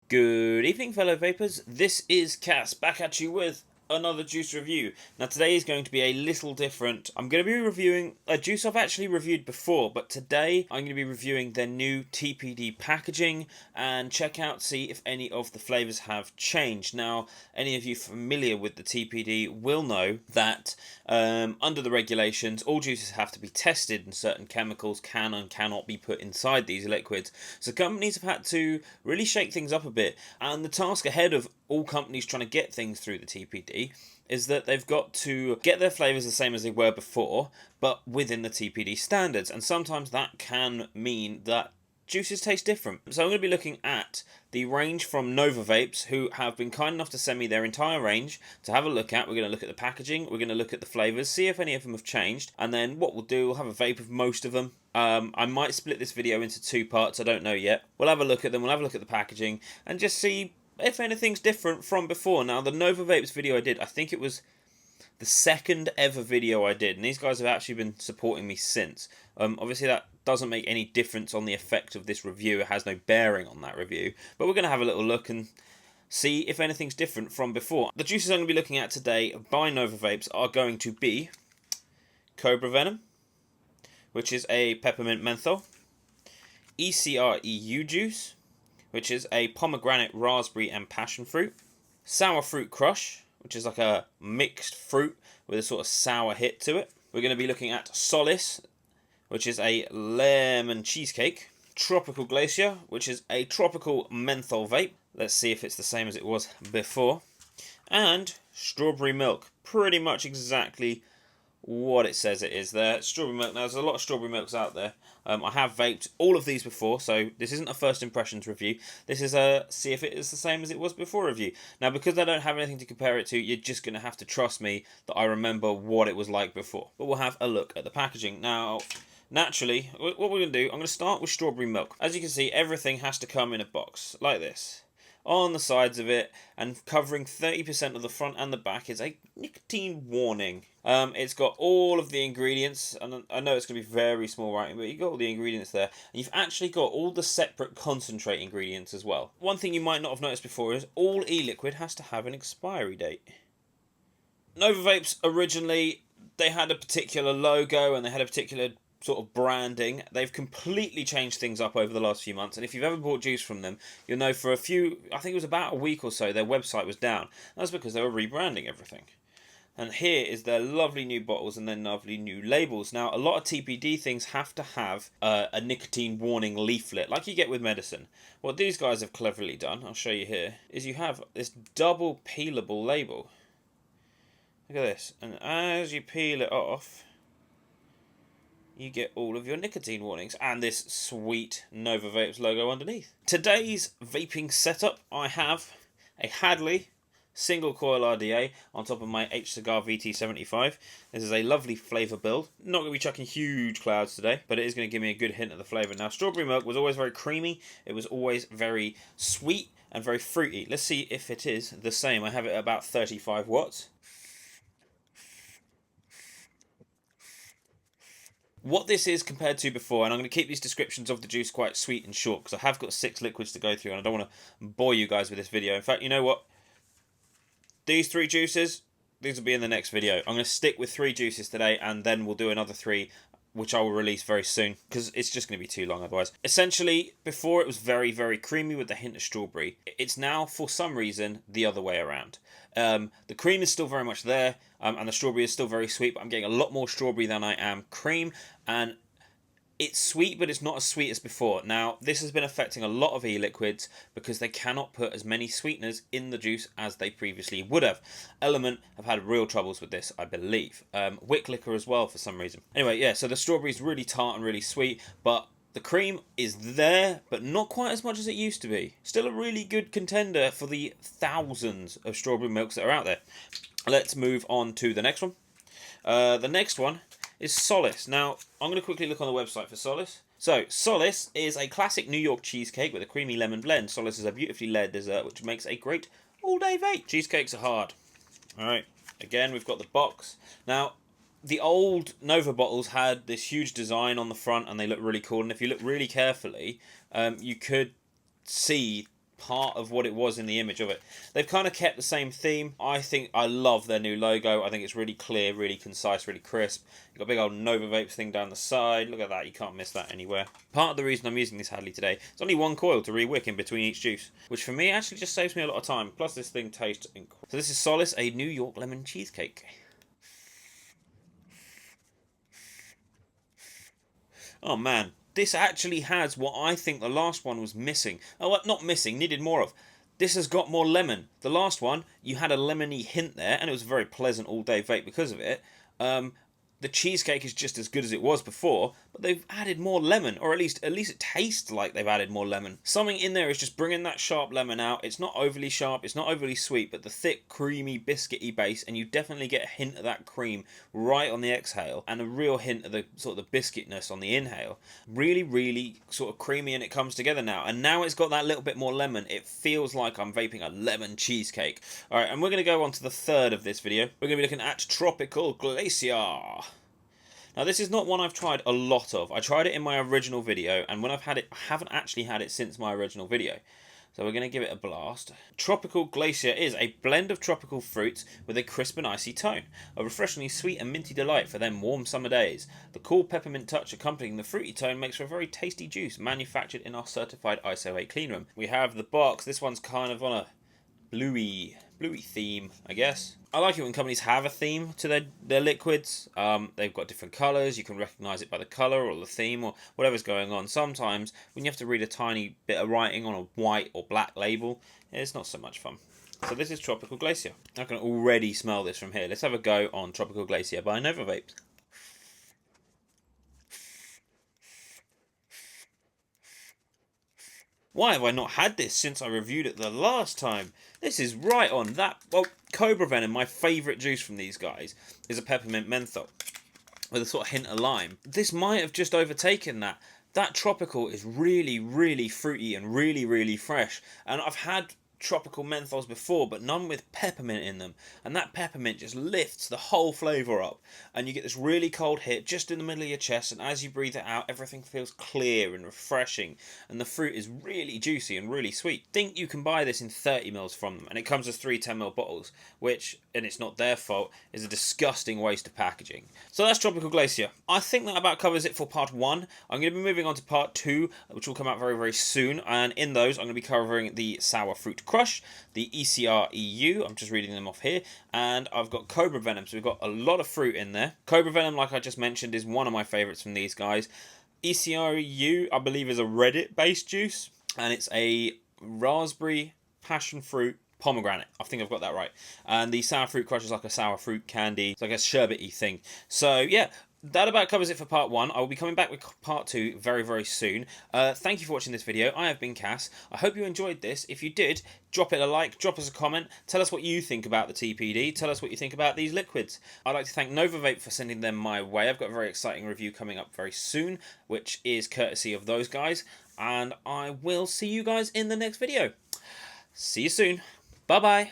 Good evening, fellow vapors. This is Cass, back at you with another juice review. Now today is going to be a little different. I'm going to be reviewing a juice I've actually reviewed before, but today I'm going to be reviewing their new TPD packaging and check out, see if any of the flavours have changed. Now, any of you familiar with the TPD will know that under the regulations, all juices have to be tested and certain chemicals can and cannot be put inside these liquids. So companies have had to really shake things up a bit, and the task ahead of all companies trying to get things through the TPD is that they've got to get their flavours the same as they were before, but within the TPD standards. And sometimes that can mean that juices taste different. So I'm going to be looking at the range from Nova Vapes, who have been kind enough to send me their entire range to have a look at. We're going to look at the packaging, we're going to look at the flavours, see if any of them have changed, and then what we'll do, we'll have a vape of most of them. I might split this video into two parts, I don't know yet. We'll have a look at them, we'll have a look at the packaging, and just see if anything's different from before. Now, the Nova Vapes video I did, I think it was the second ever video I did, and these guys have actually been supporting me since. Obviously that doesn't make any difference on the effect of this review, it has no bearing on that review, but we're going to have a little look and see if anything's different from before. The juices I'm going to be looking at today by Nova Vapes are going to be Cobra Venom, which is a peppermint menthol, ECREU juice, which is a pomegranate, raspberry and passion fruit, sour fruit crush, which is like a mixed fruit with a sort of sour hit to it. We're going to be looking at Solace, which is a lemon cheesecake, tropical Glacia, which is a tropical menthol vape. Let's see if it's the same as it was before. And strawberry milk, pretty much exactly what it says it is there. Strawberry milk. Now, there's a lot of strawberry milks out there. I have vaped all of these before, so this isn't a first impressions review. This is a see if it is the same as it was before review. Now, because I don't have anything to compare it to, you're just going to have to trust me that I remember what it was like before. But we'll have a look at the packaging. Now, naturally, what we're going to do, I'm going to start with strawberry milk. As you can see, everything has to come in a box, like this. On the sides of it, and covering 30% of the front and the back, is a nicotine warning. It's got all of the ingredients, and I know it's going to be very small writing, but you've got all the ingredients there. And you've actually got all the separate concentrate ingredients as well. One thing you might not have noticed before is all e-liquid has to have an expiry date. Nova Vapes, originally, they had a particular logo and they had a particular sort of branding. They've completely changed things up over the last few months, and if you've ever bought juice from them, you'll know for a few, I think it was about a week or so, their website was down. That's because they were rebranding everything. And here is their lovely new bottles and their lovely new labels. Now, a lot of TPD things have to have a nicotine warning leaflet, like you get with medicine. What these guys have cleverly done, I'll show you here, is you have this double peelable label. Look at this. And as you peel it off, you get all of your nicotine warnings and this sweet Nova Vapes logo underneath. Today's vaping setup, I have a Hadley single coil RDA on top of my H-Cigar VT75. This is a lovely flavour build. Not going to be chucking huge clouds today, but it is going to give me a good hint of the flavour. Now, strawberry milk was always very creamy. It was always very sweet and very fruity. Let's see if it is the same. I have it at about 35 watts. What this is compared to before, and I'm going to keep these descriptions of the juice quite sweet and short because I have got 6 liquids to go through and I don't want to bore you guys with this video. In fact, you know what? These 3 juices, these will be in the next video. I'm going to stick with 3 juices today and then we'll do another 3, which I will release very soon because it's just going to be too long otherwise. Essentially, before it was very, very creamy with a hint of strawberry. It's now, for some reason, the other way around. The cream is still very much there, and the strawberry is still very sweet, but I'm getting a lot more strawberry than I am cream, and it's sweet, but it's not as sweet as before. Now, this has been affecting a lot of e-liquids because they cannot put as many sweeteners in the juice as they previously would have. Element have had real troubles with this, I believe. Wick Liquor as well, for some reason. Anyway, yeah, so the strawberry is really tart and really sweet, but the cream is there, but not quite as much as it used to be. Still a really good contender for the thousands of strawberry milks that are out there. Let's move on to the next one. The next one is Solace. Now, I'm going to quickly look on the website for Solace. So, Solace is a classic New York cheesecake with a creamy lemon blend. Solace is a beautifully layered dessert, which makes a great all-day vape. Cheesecakes are hard. Alright, again, we've got the box. Now, the old Nova bottles had this huge design on the front and they look really cool, and if you look really carefully, you could see part of what it was in the image of it. They've kind of kept the same theme. I love their new logo. I think it's really clear, really concise, really crisp. You've got a big old Nova Vapes thing down the side. Look at that, you can't miss that anywhere. Part of the reason I'm using this Hadley today, it's only one coil to re-wick in between each juice, which for me actually just saves me a lot of time. Plus this thing tastes incredible. So this is Solace, a New York lemon cheesecake. Oh man, this actually has what I think the last one was missing. Oh, well, not missing, needed more of. This has got more lemon. The last one, you had a lemony hint there, and it was a very pleasant all-day vape because of it. The cheesecake is just as good as it was before, but they've added more lemon, or at least it tastes like they've added more lemon. Something in there is just bringing that sharp lemon out. It's not overly sharp, it's not overly sweet, but the thick, creamy, biscuity base, and you definitely get a hint of that cream right on the exhale, and a real hint of the sort of the biscuitness on the inhale. Really, really sort of creamy, and it comes together now. And now it's got that little bit more lemon. It feels like I'm vaping a lemon cheesecake. All right, and we're going to go on to the third of this video. We're going to be looking at Tropical Glacia. Now this is not one I've tried a lot of. I tried it in my original video, and when I've had it, I haven't actually had it since my original video. So we're going to give it a blast. Tropical Glacia is a blend of tropical fruits with a crisp and icy tone. A refreshingly sweet and minty delight for them warm summer days. The cool peppermint touch accompanying the fruity tone makes for a very tasty juice manufactured in our certified ISO 8 cleanroom. We have the box. This one's kind of on a bluey theme, I guess. I like it when companies have a theme to their liquids. They've got different colours. You can recognise it by the colour or the theme or whatever's going on. Sometimes when you have to read a tiny bit of writing on a white or black label, it's not so much fun. So this is Tropical Glacia. I can already smell this from here. Let's have a go on Tropical Glacia by Nova Vapes. Why have I not had this since I reviewed it the last time? This is right on that. Well, Cobra Venom, my favourite juice from these guys, is a peppermint menthol with a sort of hint of lime. This might have just overtaken that. That tropical is really, really fruity and really, really fresh. And I've had tropical menthols before, but none with peppermint in them, and that peppermint just lifts the whole flavour up, and you get this really cold hit just in the middle of your chest, and as you breathe it out, everything feels clear and refreshing, and the fruit is really juicy and really sweet. I think you can buy this in 30ml from them, and it comes with 3 10ml bottles, which, and it's not their fault, is a disgusting waste of packaging. So that's Tropical Glacia. I think that about covers it for part 1. I'm going to be moving on to part 2, which will come out very, very soon, and in those I'm going to be covering the Sour Fruit Crush, the ECR EU, I'm just reading them off here, and I've got Cobra Venom, so we've got a lot of fruit in there. Cobra Venom, like I just mentioned, is one of my favourites from these guys. ECR EU, I believe, is a Reddit-based juice, and it's a raspberry, passion fruit, pomegranate. I think I've got that right. And the Sour Fruit Crush is like a sour fruit candy. It's like a sherbety thing. So, yeah. That about covers it for part 1. I will be coming back with part 2 very, very soon. Thank you for watching this video. I have been Cass. I hope you enjoyed this. If you did, drop it a like, drop us a comment. Tell us what you think about the TPD. Tell us what you think about these liquids. I'd like to thank Nova Vape for sending them my way. I've got a very exciting review coming up very soon, which is courtesy of those guys. And I will see you guys in the next video. See you soon. Bye-bye.